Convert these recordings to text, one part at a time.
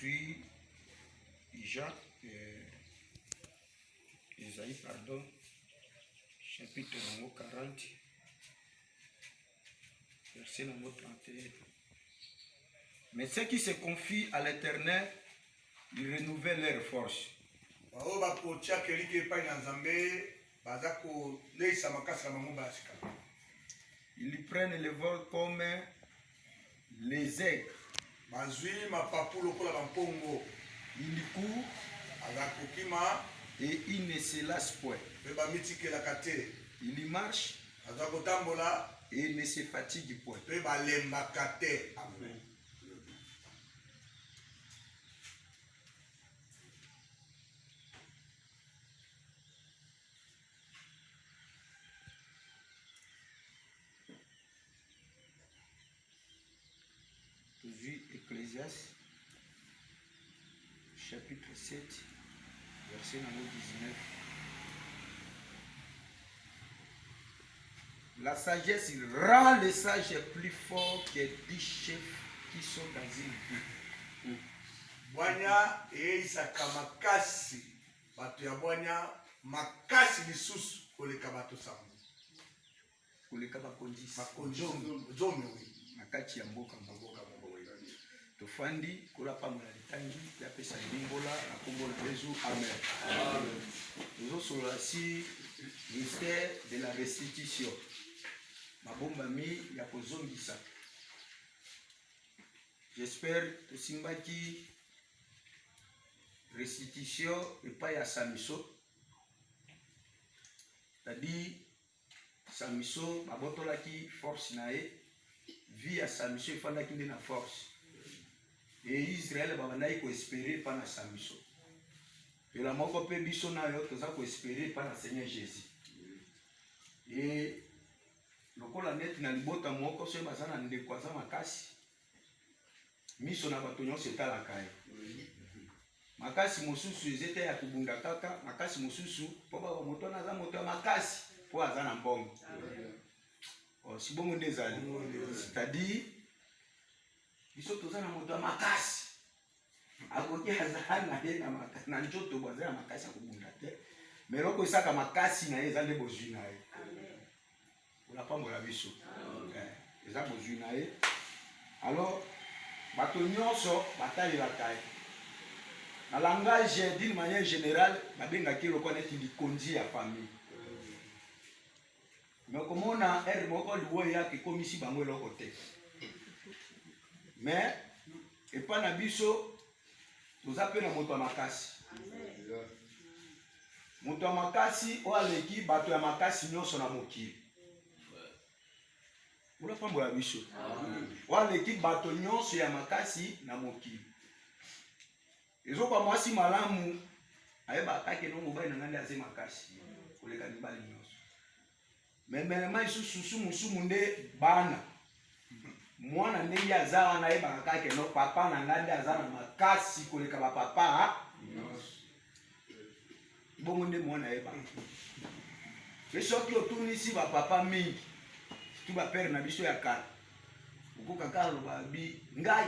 Tozui Jean, Isaïe, pardon, chapitre 40, verset 31. Mais ceux qui se confient à l'Éternel, ils renouvellent leur force. Ils prennent le vol comme les aigles. Ils courent et ils ne se lassent point. Ils marchent et ils ne se fatiguent point. Amen. Ecclésiaste, chapitre 7, verset 19. La sagesse rend les sages plus forts que 10 chefs qui sont dans une ville. Bwanya eisaka makasi bato ya bwanya makasi lisusu koleka bato sambo koleka bakondisi zome oui nakati ya mboka tofandi kolapa mona litangi ya pesa ndimbola na kombo na Yesu. Amen. Nous sommes ici mystère de la restitution. Mabombami ya kozongisa. J'espère que simbaki restitution et pas ya Samiso. C'est-à-dire Samiso babotolaki force nae, vie ya Samiso ifandaki nde na force. Et Israël babandaki ko espérer pas na Samiso. Et la moko pe biso na yo toza ko espérer pas na Seigneur Jésus. Et lokola net na libota moko so bazana ndeko za makasi. Miso na bato nyonso etalaka ye. Makasi mosusu ezete ya kubunda kaka, makasi mosusu po ba moto na za moto ya makasi po azana mbongo. Oh si bongo ndezali. C'est-à-dire biso tozana moto ya makasi. Akoki azana ye na makasi na njoto bozana makasi kubunda te. Mais loko isaka makasi na ye ezande bozwi na ye. Amen. Ola pambola biso. Eza bozwi na ye. Alors bato nyonso batalelaka ye. Na langage d'une manière générale, babengaki lokola neti likondi ya famille. Mais komona er moko liwoya ki komisi bango eloko te. Mais epa na biso toza pe na moto ya makasi. Moto ya makasi o aleki bato ya makasi nyonso na mokili. Ola pambola biso. O aleki bato nyonso ya makasi na mokili. Ezo kwa mwasi malamu ayeba kake no mobali na ngandi aze makasi koleka libali nyonso. Memema isusu musumu nde bana. Mwana nde azala na yeba kake no papa na ngandi azala makasi koleka ba papa nyonso. Bongo nde mwana yeba. Esoki otunisi ba papa mingi. Tu ba père na biso ya kala. Ukoka kala ba bi ngai.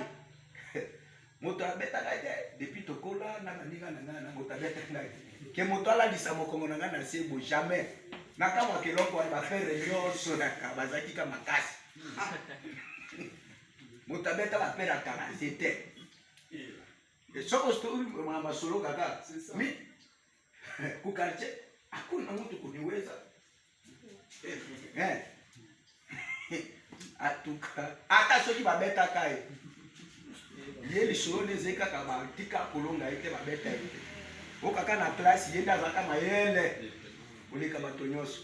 Moto abeta kaite depuis tokola na ndinga na moto abeta ngai ke moto ala disa mokongo na ngana sebo jamais na kama keloko ba faire nyonso na kabazaki ka makasi moto abeta ba pera kana c'était et soko sto mama solo kaka mi ku quartier hakuna mtu kuniweza atuka ata soki babeta kai yeli solo nezeka kama tika kolonga ite babeta ite okaka na classe yenda zaka mayele oleka bato nyonso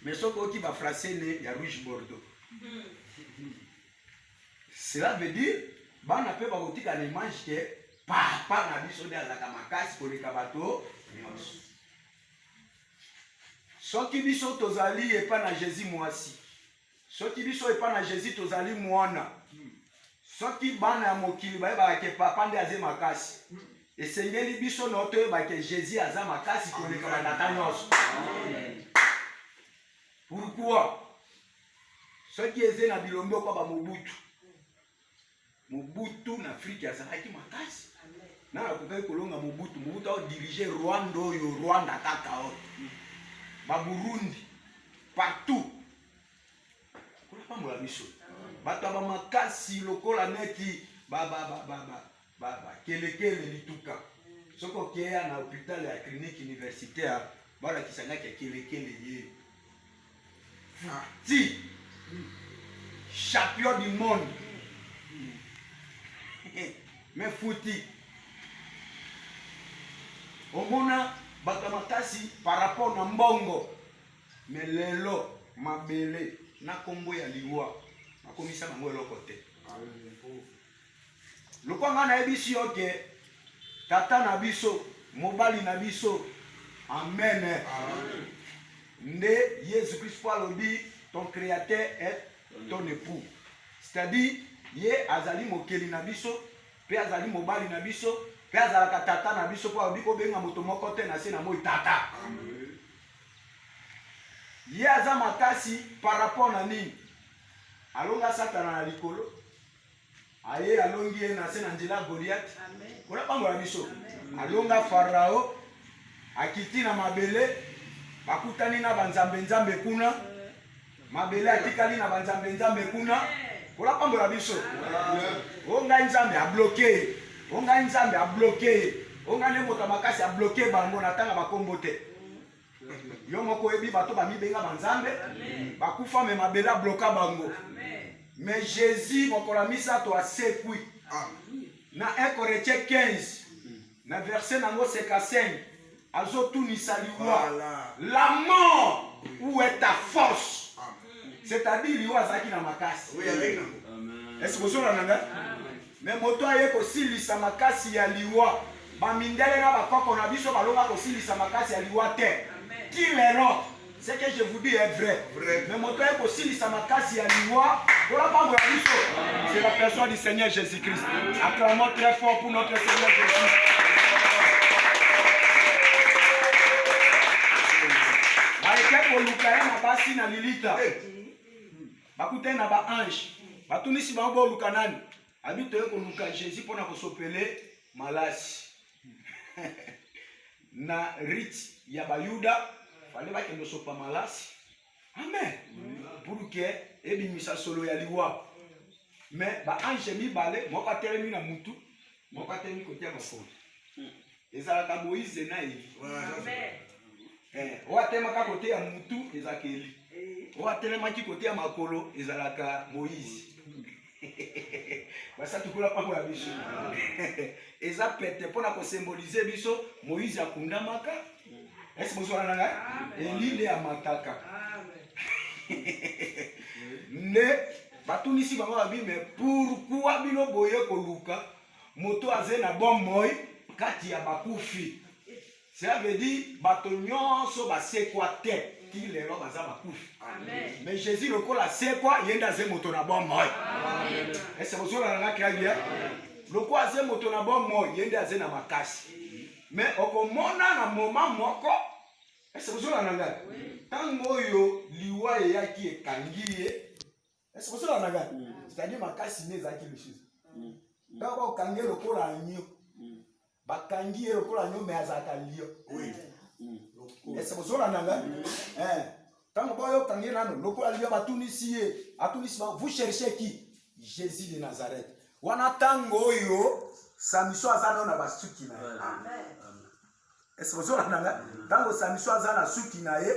mais soko ki ba français ne ya rouge bordeaux cela veut dire bana pe ba kotika na image ke papa na biso de azaka makasi koleka bato nyonso soki biso tozali epa na Jésus mwasi soki biso epa na Jésus tozali mwana soki bana ya mokili bayeba ke papa nde aze makasi esengeli biso na toyeba ke Jésus aza makasi koleka batata nyonso. Pourquoi? Soki eze na bilombe kwa ba Mobutu Mobutu na Afrique azalaki makasi. Na akokai kolonga Mobutu a dirigé Rwanda oyo Rwanda kaka o. Ba Burundi partout. Kula pambola biso. Bato ba makasi lokola neti kelekele lituka. Soko keya na hôpital ya clinique universitaire bala kisangaki kelekele ye. Ti champion du monde. Mais fouti. Omona bato makasi par rapport na mbongo. Mais lelo mabele na kombo ya liwa. Nakomisa bango eloko te. Lokwanga na ebisi yoke tata na biso, mobali na biso. Amen. Nde Jésus Christ alobi ton créateur est ton époux. C'est-à-dire ye azali mokeli na biso, pe azali mobali na biso, pe azalaka tata na biso po alobi ko benga moto moko te na se na moi tata. Ye aza makasi par rapport na nini? Alonga Satana na likolo. Aye alongi ye na se na nzela Goliath. Kona pambola biso. Alonga Farao akiti na mabele bakutani na banzambe nzambe kuna. Mabele atikali na banzambe nzambe kuna. Kona pambola biso. Onga nzambe a bloqué. Onga nzambe a bloqué. Onga ne moto makasi a bloqué bango na tanga bakombo te. Yo moko ebi bato ba mibenga banzambe. Bakufa me mabele a bloqué bango. Mais Jésus mokola misato a sekui. Na 1 Corinthiens 15 na verset nango 55 azotunisa liwa la mort où est ta force. C'est-à-dire liwa azaki na makasi. Est-ce que vous avez mais moto aye kosilisa makasi ya liwa bamindele na bakoko na biso balonga kosilisa makasi ya liwa te. Qui l'erreur? Ce que je vous dis est vrai. Mais moto aye kosilisa makasi ya liwa c'est la personne du Seigneur Jésus-Christ. Acclamons très fort pour notre Seigneur Jésus. Baeke koluka na basi na lilita. Bakute na ba ange. Batunisi bango luka nani? Abito ye koluka Jésus pona kosopele malasi. Na rite ya bayuda fale bakendo sopa malasi. Amen. Pour que ebimisa solo ya liwa. Mais ba ange mibale moko atelemi na mutu, moko atelemi kotia makolo. Ezalaka Moïse na Eli. Amen. O atelemaka kote ya mutu ezalaka Eli. O atelemaki kote ya makolo ezalaka Moïse. Basa tukula pango ya biso. Eza pete pona ko symboliser biso Moïse akundamaka. Est-ce que vous avez entendu? Eli le amataka. Ne batunisi bango babi mais pourquoi bino boye koluka moto aze na bon moi kati ya bakufi. Cela veut dire bato nyonso basekwa te ki lelo baza bakufi. Amen. Mais Jésus lokola sekwa yenda ze moto na bon moi. Amen. Est-ce que vous avez entendu? Lokola aze moto na bon moi yenda ze na makasi. Mais okomona na moment moko. Est-ce que vous avez entendu? Tango yo liwa yaki ekangiye. Est-ce que vous avez entendu? C'est-à-dire makasi ne zaki le chose. Tango kangi lokola nyo. Bakangi lokola nyo me azaka lio. Oui. Est-ce que vous avez entendu? Tango boyo kangi nano lokola lio batunisi atunisi vous cherchez qui? Jésus de Nazareth. Wana tango yo Samson azana na basuki na. Amen. Est-ce que vous avez entendu? Tango Samson azana suki na ye,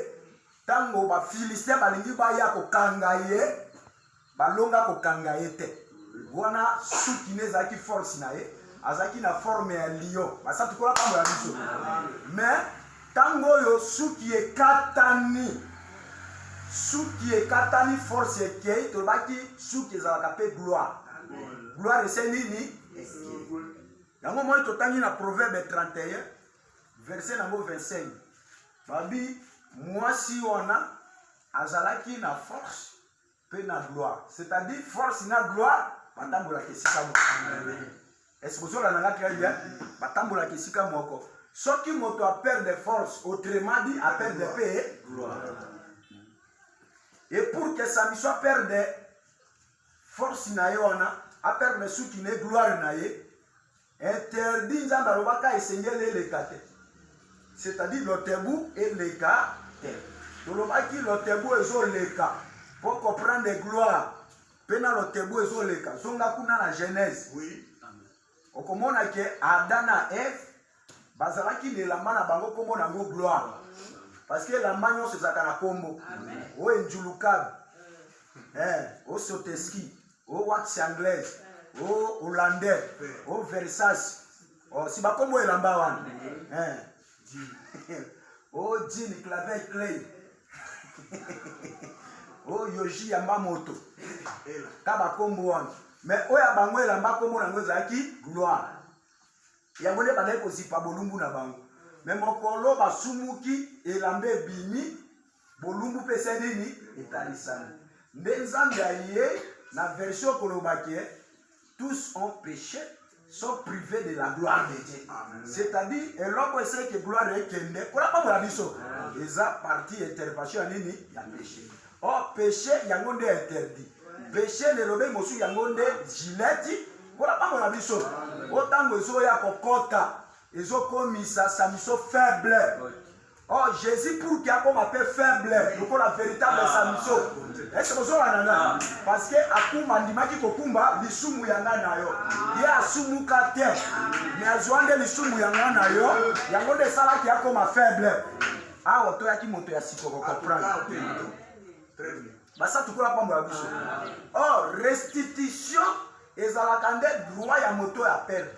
tango ba Philistin balingi ba ya ko kanga ye, balonga ko kanga ye te. Wana suki neza ki force na ye, azaki na forme ya lion. Basa tukola kama ya biso. Mais tango yo suki e katani. Suki e katani force e ke to baki suki ezalaka pe gloire. Gloire c'est nini? Yango moi totangi na Proverbe 31 verset numéro 25. Babi mwasi wana azalaki na force pe na gloire. C'est-à-dire force na gloire batambola kesika moko. Est-ce que vous avez très bien? Batambola kesika moko. Soki moto a peur de force, autrement dit a peur de paix, gloire. Et pour que ça ne soit peur de force na yona, aperdre suki ne gloire na ye interdit nzambe alobaka esengeli eleka te, c'est-à-dire lotebu eleka te. Tolobaki lotebu ezoleka pour comprendre gloire mpe na lotebu ezoleka zonga kuna na Genèse. Oui. Okomona ke Adam na Eve bazalaki na elamba na bango kombo nango gloire, parce que elamba nyonso ezalaka na kombo o enjulukabe, o soteski, o wax anglaise, o hollandais, o Versace, si bakombo elamba wana o jean clavel clay o yoji yamba moto ka bakombo wana. Mais oya bango elamba kombo nango ezalaki gloire. Yango nde bazali kozipa bolumbu na bango. Mais mokolo basumuki elamba ebimi bolumbu mpe ese nini etalisani. Nde nzambe aye na version kolobaki tous ont péché, sont privés de la gloire de Dieu. C'est-à-dire eloko ese ke gloire ekende kola pambola biso eza partie intervention ya nini ya péché. Oh péché yango nde interdit. Péché le lobe mosu yango nde gileti kola pambola biso. Otango ezoya kokota ezokomisa samiso faible. Oh Jésus pour qu'il y a comme appelle faible, donc la véritable samiso. Est-ce que vous avez nana? Parce que akuma ndimaki kokumba lisumu yanga na yo. Ya asumu kate. Mais azwande lisumu yanga na yo, yango de sala qui a comme faible. Ah oto yaki moto ya siko ko comprendre. Très bien. Basa tukola pambola biso. Oh restitution ezalaka nde droit ya moto ya perdre.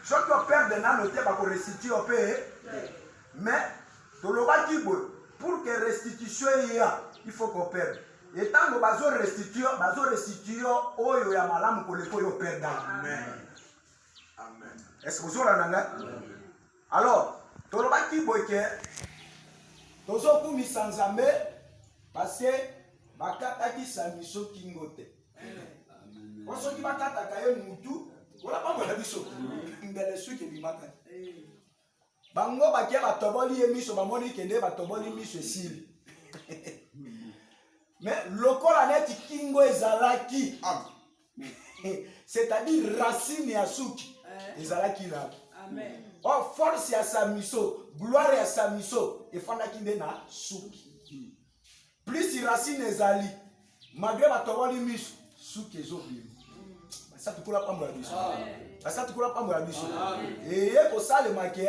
Soki operde na note bako restituer opé. Mais pour que restitution il faut qu'on perde. Et tant que bazo restituer oyo ya malamu koleko yo perdre. Amen. Amen. Est-ce que vous avez nanga? Alors, tolobaki boke tozo kumisa nzambe parce que bakataki samiso kingote. Parce que bakataka yo mutu, wala pambola biso. Ngele suki bimaka. Bango bakia batoboli ye miso bamoni kende batoboli miso esili. Mais lokola neti kingo ezalaki. C'est-à-dire racine ya suki ezalaki là. Amen. Oh force ya samiso, gloire ya samiso efandaki nde na suki. Plus racine ezali, malgré batoboli miso suki ezobima. Basa tukola pambola biso. Basa tukola pambola biso. Et ko sale makie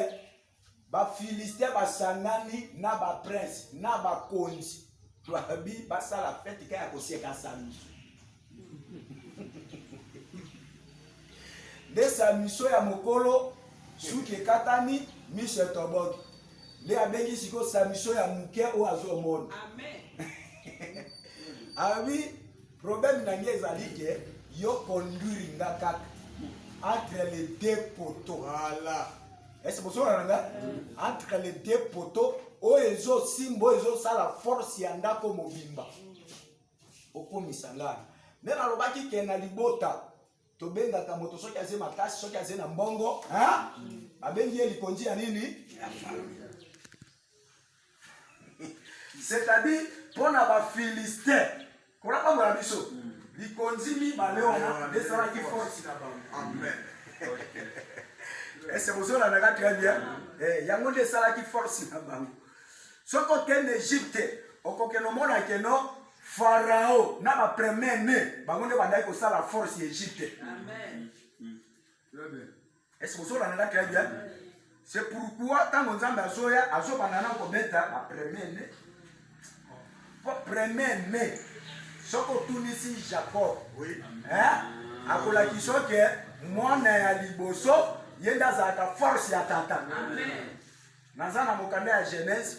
ba Philistin basangani na ba prince na ba konzi babi basala fête ka ya kosieka samiso. De samiso ya mokolo suki ekatani miso toboki le abengi siko samiso ya muke o azomona. Amen. Abi problème na nge ezali ke yo conduire nga kaka entre les deux poteaux. Voilà. Est-ce que vous avez entre les deux poteaux, oezo simbo ezo sala force ya ndako mobimba. Okomisanga. Nena lobaki ke na libota to benga ka moto soki aze makasi soki aze na mbongo, hein? Abengi ye likonzi ya nini? C'est-à-dire pour na ba Philistin. Kola pa mwana biso. Likonzi mi baleona de sala ki force na bango. Amen. Est-ce que vous avez très bien? Yango de sala ki force na bango. Soko ken Égypte, okokeno mona keno Pharaon na ba premier né, bango nde bandai ko sala force Égypte. Amen. Est-ce que vous avez très bien? C'est pourquoi tant que Nzambe azoya azobana na ko beta ba premier né. Pour premier né. Soko tunisi Jacob. Oui. Hein? Akola kisoke mwana ya liboso yenda zaka force ya tata. Amen. Nazana mokanda ya Genèse.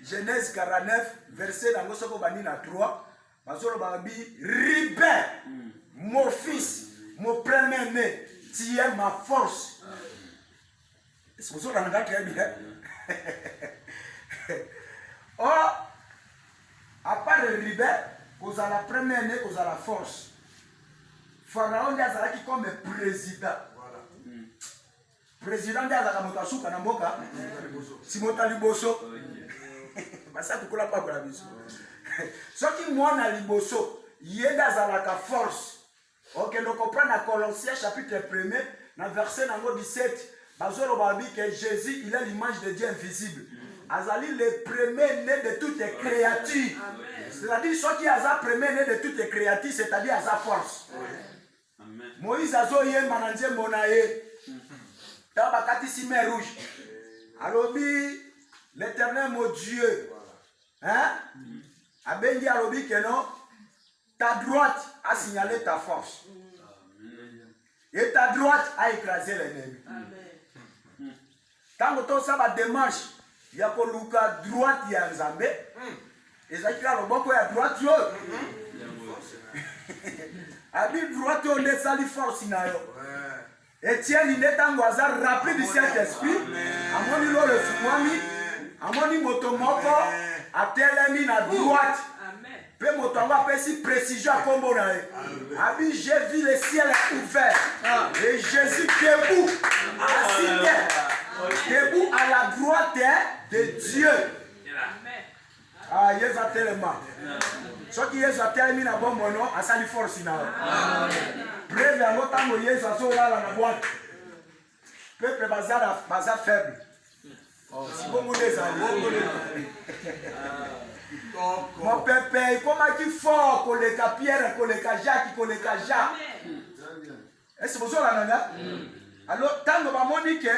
Genèse 49 verset nango soko bani na 3. Bazolo babi Ribé, mon fils, mon premier-né, tu es ma force. Est-ce que vous avez très bien? Oh, à part Ribé, vous avez la première-né, vous avez la force. Pharaon est comme président. Président de la Motasouka Namboka, Simota Liboso, Bassa Tukula Pabrabiso. Ce qui moi na Liboso, yenda azalaka force. Ok, donc on prend la Colossiens chapitre 1er, dans verset 17, bazoloba bi que Jésus, il est l'image de Dieu invisible. Azali le premier-né de toutes les créatures. C'est-à-dire, ce qui est le premier-né de toutes les créatures, c'est-à-dire à sa force. Amen. Moïse a zo yé manandie monaye. Tabakati cime rouge. Alobi, l'Éternel mon Dieu. Hein? Abengi alobi que non. Ta droite a signalé ta force. Et ta droite a écrasé l'ennemi. Tant que ça va démarche, il y a que Luka droite il y a Nzambe. Et ça qui a le bon à droite yo. Abi droite on est sali force na yo. Etienne il est en hasard rappelé du Saint-Esprit. Amoni lo le fumami. Amoni motomoko a telemi na droite. Pe motongo pesi précision kombo na ye. Abi j'ai vu le ciel ouvert. Et Jésus debout assis debout à la droite de Dieu. Ah, Yesu a tellement. Ce qui Yesu a tellement na bon mono, a sali force na. Bref, en autant que Yesu a sauvé la boîte. Peuple bazar faible. Oh, si bon monde est allé. Mon peuple, comment qui fort, koleka Pierre, koleka Jacques, koleka Jacques. Est-ce que vous avez la alors, tant que mamoni que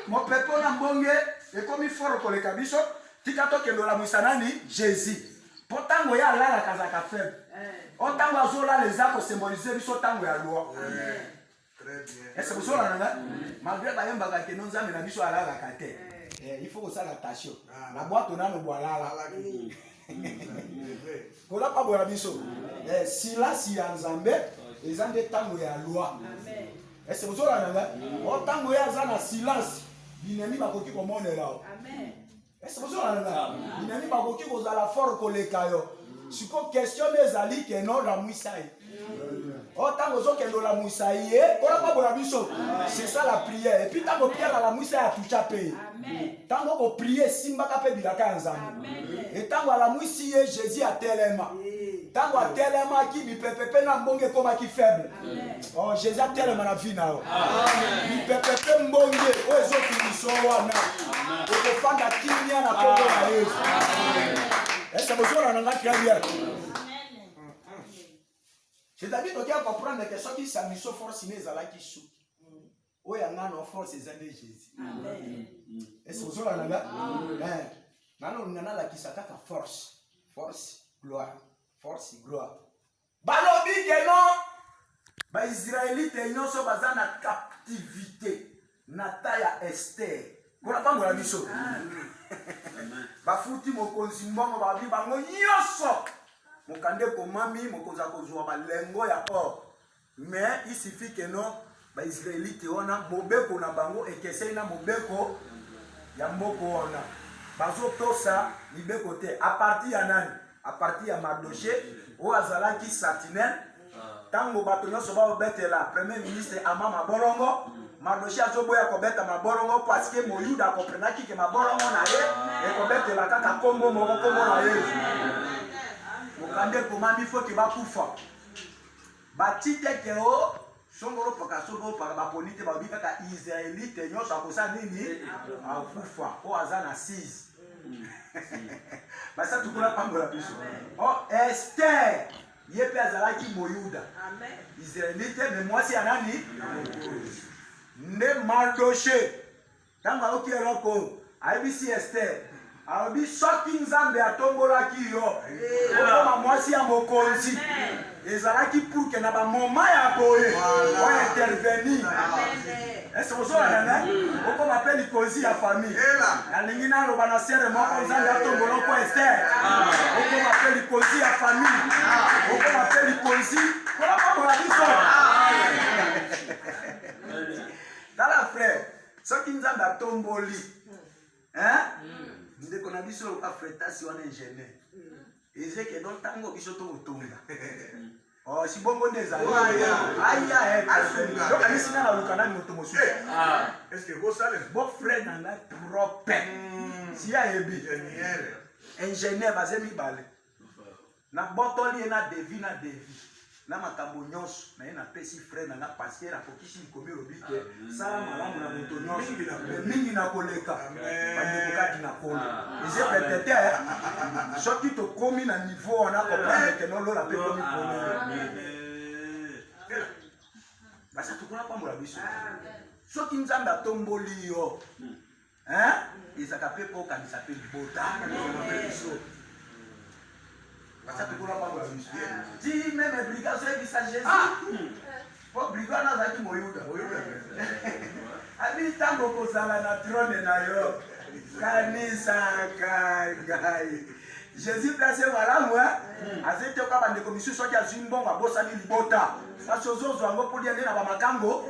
mon peuple n'a bonge et comme il faut koleka biso. Tikato kendo la musanani Jésus. Pourtant ngo ya la kazaka faible. Autant azola les actes symboliser biso tango ya loi. Très bien. Est-ce que vous savez là malgré ba yamba ka keno nzambe na biso ala la kate. Il faut que ça attention. La boîte on a no boala la. Kola pa bola biso. Sila si ya nzambe ezande tango ya loi. Est-ce que vous savez là autant ngo ya za na silence. Binemi bakoki komonela. Amen. Est-ce que vous avez il n'y a pas beaucoup qui la fort koleka yo. Si ko question des ali que non la muisai. Autant aux autres que la muisai, on n'a pas bola biso. C'est ça la prière. Et puis tant que prière la muisai a tout chapé. Amen. Tant qu'on prier simba kapé bilaka nzambe. Et tant que la muisai Jésus a tellement. Tant que tellement qui mi pepe na mbonge comme qui faible. Oh Jésus a tellement la vie na. Amen. Mi pepe mbonge o ezoki biso wana. Okofanda kimia na kongo na Yesu. Est-ce que vous avez un très bien? C'est-à-dire que tu vas comprendre que ceux qui s'amusent force n'est pas là qui souffrent. Où il y a une force, c'est Jésus. Est-ce que vous avez un maintenant, on a là qui s'attaque à force. Force, gloire. Force, gloire. Balobi que non, les Israélites sont basés dans la captivité. Nataya Esther. Vous n'avez pas la mission. Bafuti mokonzi mbongo babi bango nyoso. Mokande komami mokonza kozwa balengo ya or. Mais il suffit que non ba Israélite wana mobeko na bango ekesei na mobeko ya mboko wana. Bazo tosa libeko te à partir ya nani? À partir ya Mardoché o azalaki Satinel. Tango bato nyoso ba obetela premier ministre Amama Bolongo. Mardoché azoboya kobeta mabolongo parce que Moyuda comprenaki que mabolongo na ye et kobeta la kaka kombo moko kombo na ye. Mokande komami faut que bakufa. Batite ke o songolo paka songolo paka bapolite ba bika Israélite nyoso akosa nini akufa o azana 6. Basa tukula pambola biso. Oh Esther yepe azalaki Moyuda. Amen. Israélite mais moi c'est anani ne Mardoché tanga oki eloko aibisi Esther abi soki nzambe atombolaki yo okoma mwasi ya mokonzi ezalaki pour que na ba moment ya boye o intervenir. Est-ce que vous avez okoma pe likonzi ya famille alingi na loba na sere moko nzambe atomboloko Esther okoma pe likonzi ya famille okoma pe likonzi kola biso. Dala frère, ce qui nous a tomboli, hein? Nous avons dit que nous avons fait si on est ingénieur. Et c'est que dans le temps, nous avons tombé. Oh, si bon, on est allé. Aïe, aïe, donc, on est signé à l'Ukana, nous avons tombé. Est-ce que vous savez? Bon frère, nous avons trop peine. Si il y a un ingénieur, basé mi balé. na botoli na devi na makambo nyonso na ye na pesi frère na pasteur akokisi likomi lobi ke sala malamu na moto nyonso mingi na koleka bandeko kati na kolo eze peut-être soki tokomi na niveau wana comprendre ke nolola mpe komi problème basa tokola pambola biso soki nzambe atomboli yo ezaka mpe mpo okanisa mpe libota biso basa tokola pambola biso ti meme briga soyebisa jésus po briga nazalaki moyuda abi ntango kozala na trone na yo kanisaka ngai jésus place malamu azali te oka bandeko misusu soki azwi mbongo abosani libota kasi ozozwa yango mpo lia nde na bamakango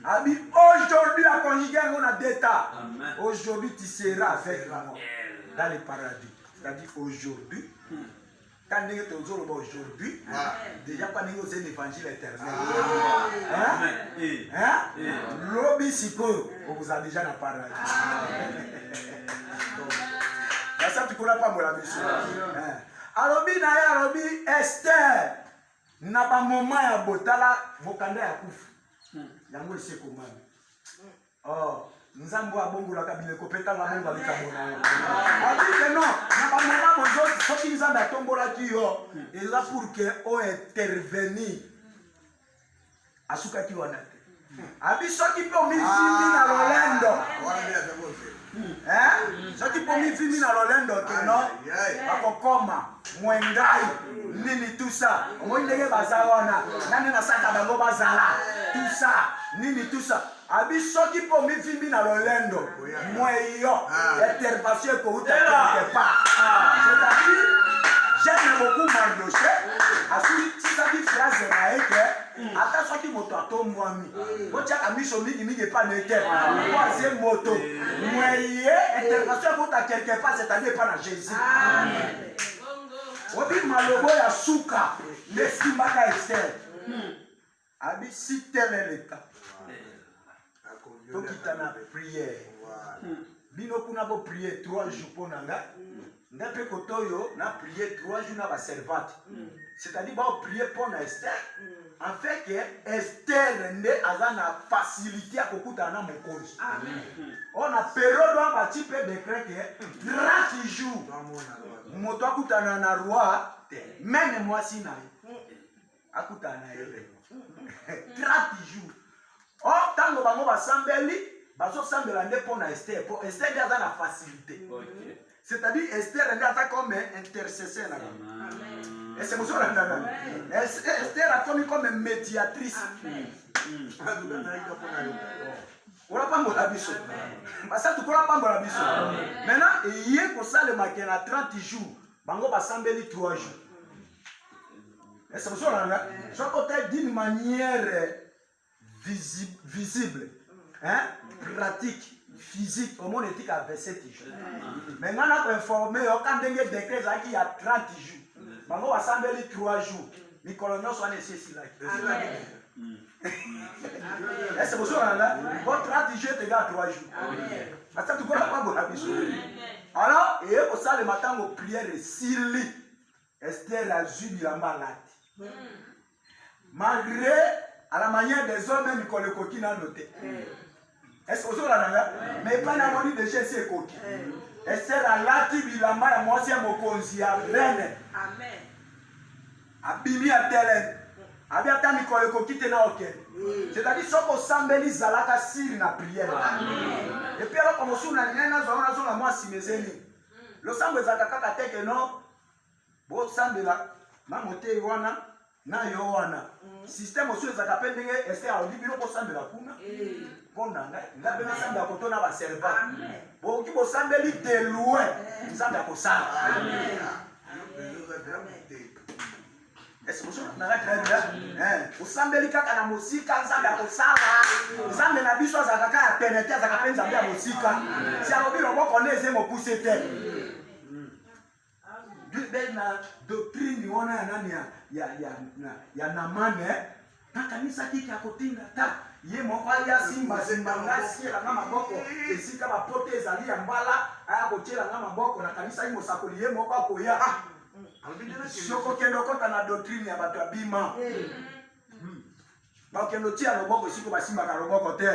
abi aujourd'hui la conjugué yango na deta aujourd'hui tu seras avec moi dans le paradis c'est-à-dire aujourd'hui quand ndenge tozoloba aujourd'hui déjà kwa ndenge ozali l'évangile éternel lobi sikoyo okozala déjà na paradis basa tukola pambola biso alobi na ye alobi Esther na bamoma ya botala mokanda ya kufu yango esi ekomami nzambe abongolaka bileko mpe ntango abongola likambo na yo abike non na bamoma bozo soki nzambe atombolaki yo eza pour ke ointervenir asukaki wana te abi soki mpe omifimi na lolendo soki mpo mifimi na lolendo te no bakokoma mwengai nini tusa omoi ndenge baza wana nani nasaka bango bazala tusa nini tusa abi soki mpo mifimi na lolendo mweyo intervention ekouta quelque part c'est-à-dire j'aime beaucoup Mardoché asukisaki phrase na ye ke ata soki moto atombwami otiaka miso mingi epana ete po azie moto mweye intervention ekouta quelque part c'est-à-dire epa na Jésus obi malobo ya suka nde simbaka Esther abi si tel est le cas tokita na prière bino kuna bo prier 3 jours mpo na nga nga mpe koto oyo na prier 3 jours na baservante c'est-à-dire baoprier mpo na Esther en fait que Esther nde aza na facilité ya kokutana na mokonzi oyo na période wana bati mpe décret ke 30 jours moto akutana na roi meme mwasi na ye akutana na ye 30 jours ntango bango basambeli bazosambela nde mpo na Esther mpo Esther nde aza na facilité c'est-à-dire Esther nde aza comme intercesseur na ese mosolangana Esther akomi comme médiatrice olapambola biso basa tukola pambola biso maintenant eye kosalemake na 30 jours bango basambeli 3 jours ese mosolanga soko te d'une manière visible pratique physique au monde etika 27 jours mais nga na koinforme yo ka ndenge décret ezalaki ya 30 jours bango basambeli 3 jours mikolo nyonso wana esi esilaki ese bosolanga bo 30 jours etega 3 jours ata tukola pambola biso alors eye kosalema ntango prière esili Esther azwi bilamba alati malgré à la manière des hommes même mikolo ekoki nano te est-ce que ozolananga mais epai na moni deja esi ekoki Esther alati bilamba ya mwasi ya mokonzi ya reine abimi ya teleme abi ata mikolo ekoki te na okende c'est-à-dire soko osambeli zalaka siri na prière epuis eloko mosusu na lingai nazwango nazonga mwasi mezeni losambo ezalaka kaka teke no bosambela na motei wana na yo wana système osusu ezalaka mpe ndenge Esther alobi bino bosambela kuna mpo na ngai mpe nasambela koto na baservant bokoki bosambeli de loin nzambe akosala osambeli kaka na mosika nzambe akosala nzambe na biso azalaka kaka ya pene te azalaka mpe nzambe ya mosika si alobi loboko nde eze mopuse te na doctrine wana ya nani ya Namane nakanisaki ya kotinda ta ye moko ya simba ngasi la maboko esika ba pote ezali ya mbala aya kotiela nga maboko na kanisa imo sakoli ye moko akoya soko kendo kota na doctrine ya bato abima ba kendo tia loboko siko basimba ka loboko te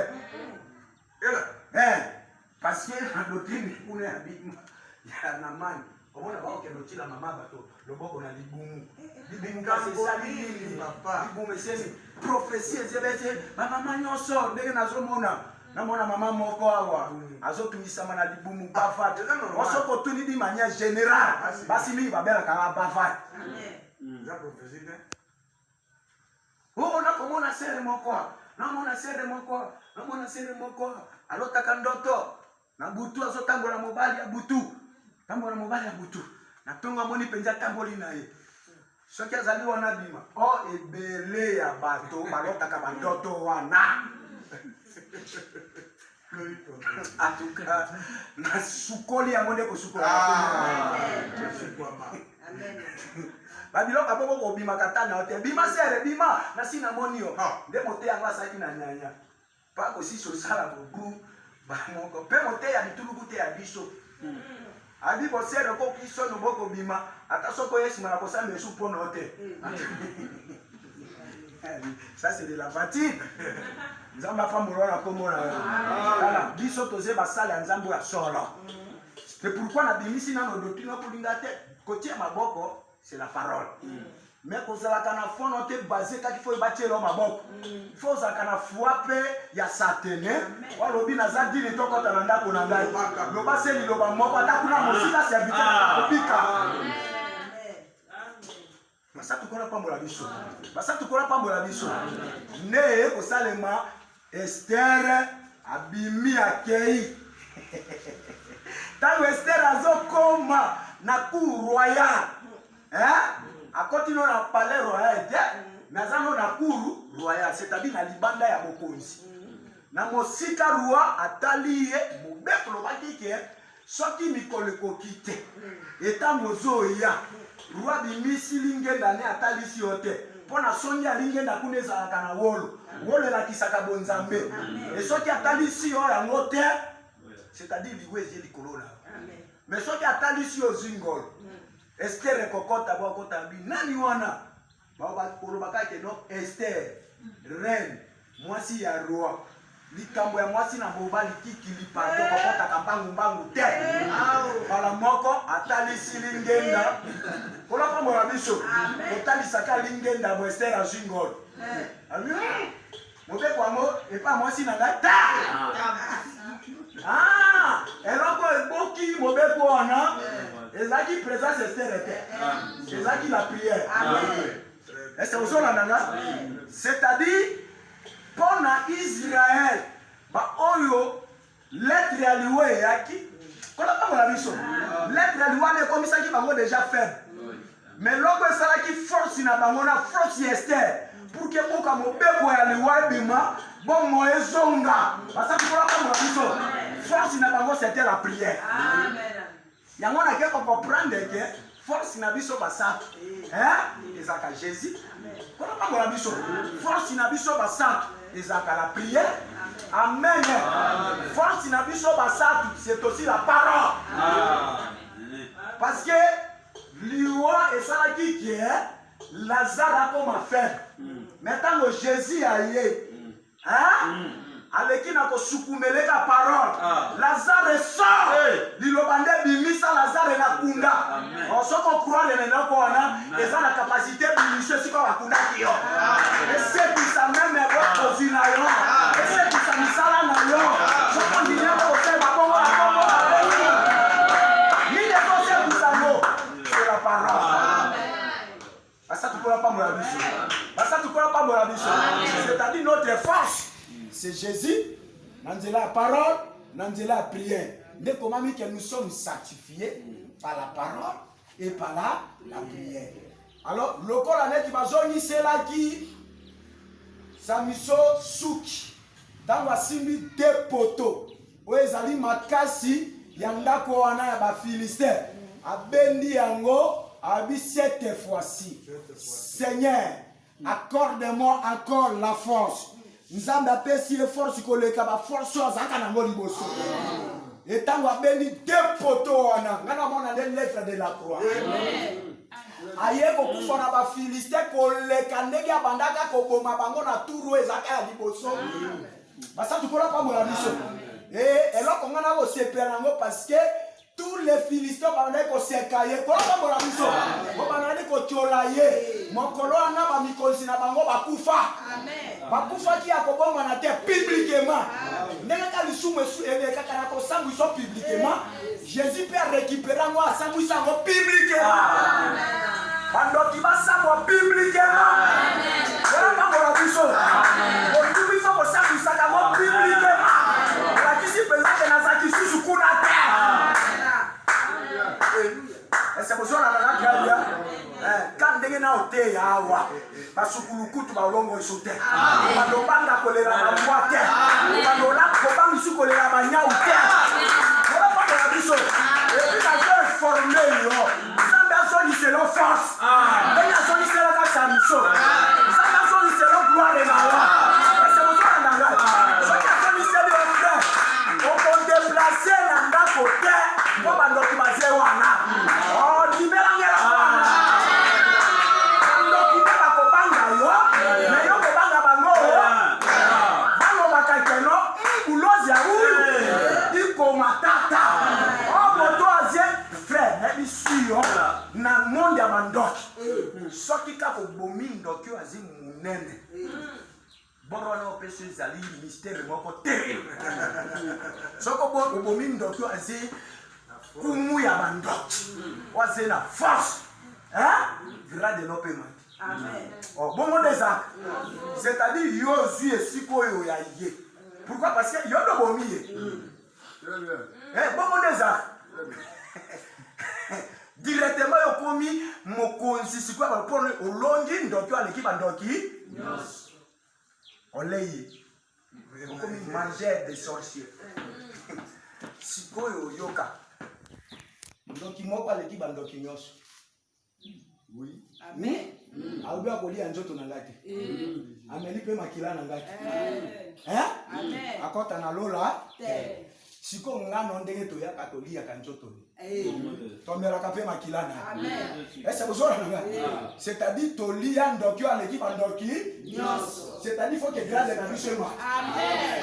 parce que la doctrine kuna ya bima ya namani omona ba kendo tia mama bato loboko na libumu libumu kasi sali nini papa libumu seni prophétie ezebete mama nyonso ndenge nazomona namona mama moko awa azotumisama na libumu bafate osoko tuni di manière générale basi mingi babela kanga bafate za prophétie te nakomona sere moko namona sere moko alotaka ndoto na butu azotambola mobali ya butu na tongo amoni penza tamboli na ye soki azali wana bima ebele ya bato balotaka bandoto wana atuka na sukoli yango nde kosukola babiloko boko kobimaka tana te bima sere bima nasi namoni yo nde mote yango asaki na nyanya pa kosisi osala bobu bamoko mpe mote ya bituluku te ya biso abi bosere ko kiso no boko bima ata soko yesi mara kosamba esu pono te ça c'est de la fatigue nzamba fa morona komona voilà biso toze basala nzambo ya solo c'est pourquoi na bimisi na no doctrine ko linga te kotia maboko c'est la parole mais kozala kana fono te basé kaki fo batielo maboko fo za kana fuape ya satene walobi na za dini toko ta nanda ko nanda lo baseli lo ba moko ata kuna mosika serviteur kopika basa tukola pambola biso ne ko salema Esther abimi akei tango Esther azokoma na cour royale akoti no na palais royal te nazano na cour royal c'est-à-dire na libanda ya bokonzi na mosika roi atali ye mobeko lobaki ke soki mikolo ekoki te eta mozoya roi bimisi lingenda ne atalisi yo te mpo na songi ya lingenda kuna ezalaka na wolo elakisaka bonzambe e soki atalisi yo yango te c'est-à-dire liwe ezi likolo na mais soki atalisi yo zingolo Esther ekokota bokota bi nani wana kolobaka ke no Esther reine mwasi ya roi likambo ya mwasi na mobali kikili pardon kokotaka mbangu te bala moko atalisi lingenda kolapa mwana biso otalisaka lingenda bo Esther azingolo mobeko yango epa mwasi na ngai ta eloko eboki mobeko wana ezaki présence Esther était ezaki la prière est-ce que vous avez c'est-à-dire pour na Israël ba oyo lettre ya liwe yaki kola pa la biso lettre ya liwe ne komisaki bango déjà faible mais loko esalaki force na bango na force Esther pour que boka mobeko ya liwe bima bon moezonga basaki kola pa la biso force na bango c'était la prière amen yango na ke comprendre que force na biso basato ezaka Jésus kola pa la biso force na biso basato ezaka la prière amen force na biso basato c'est aussi la parole parce que liwa esalaki que Lazare comme faible maintenant Jésus a yé aleki na kosukumeleka parole Lazare sort lilobande bimisa Lazare na kunda osoko croire le nako wana eza na capacité bimisho siko bakunda kiyo ese bisa meme boko zina yo ese bisa misala na yo soko ndinyako osema bongo ni ne kose bisa no c'est la parole basa tukola pa mola biso c'est-à-dire notre force c'est Jésus, dans la parole, dans la prière. Dès que nous sommes sanctifiés par la parole et par la prière. Alors, le corps qui va jouer, c'est là qui Samiso Souki. Dans la simbi deux poteaux. Où ils allaient makasi, yandako wana ya ba Philistin. Abendi yango, abi cette fois-ci. Seigneur, accorde-moi encore la force. Nzambe apesi ye force koleka ba force azaka nango liboso. Etango abeli deux poteaux wana ngana mona les lettres de la croix. Aye kokufa na ba Philistin koleka ndenge abandaka koboma bango na turu ezaka ya liboso. Basa tukola pa mola biso. Eloko ngana ko sepela nango parce que tous les Philistins bandaye ko sekaye kola pa mola biso. Bo banani ko tcholaye. Mokolo ana ba mikonzi na bango bakufa. Amen. Bakufa ki akoboma na terre publiquement. Ndenge ka lisumu kaka na ko sangwiso publiquement. Jésus peut récupérer moi sangwiso ngo publiquement. Bando ki ba sangwa publiquement. Kola pa mola biso. Bo tubi fa ko sangwisa ngo publiquement. La kisi pesate na za kisi sukuna terre. C'est pour ça que quand ndenge na ote yawa basukulukutu balongo isote balobanga kolera na boite balola kobanga sukolera banya ute wala pa na biso et puis la faire former yo ça personne c'est leur force et la sonne c'est la samiso ça personne c'est leur gloire de la c'est pour ça que ça personne c'est leur frère on peut déplacer na côté pour bando ki basé wana oh libéra ngela matata oh moto azie frère et sûr na monde ya mandoki soki ka ko bomi ndoki azi munene boro na opesi zali mystère moko terrible soko bo bomi ndoki azi kumu ya mandoki waze na force grade no paiement amen oh bongo desa c'est-à-dire yo zui esiko yo ya yé pourquoi parce que yo do bomi bongo desa directement yo komi mokonzi sikwa ba pour olongi ndoki aleki bandoki oleyi komi manger des sorciers sikoyo yoka ndoki moko aleki bandoki nyonso oui amen aubia kolia njoto na ngati ameli pe makila na ngati amen akota na lola siko ngano ndenge to ya katolia kanjoto tomelaka pe makila na amen est-ce que vous avez c'est-à-dire tolia ndoki aleki bandoki nyonso c'est-à-dire faut que grâce na biso moi amen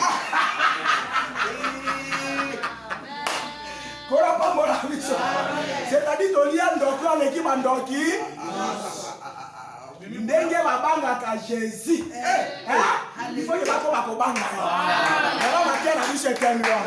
kola pa mola biso c'est-à-dire tolia ndoki aleki bandoki ndenge babangaka Jésus il faut que bakobanga alors matin na biso etengwa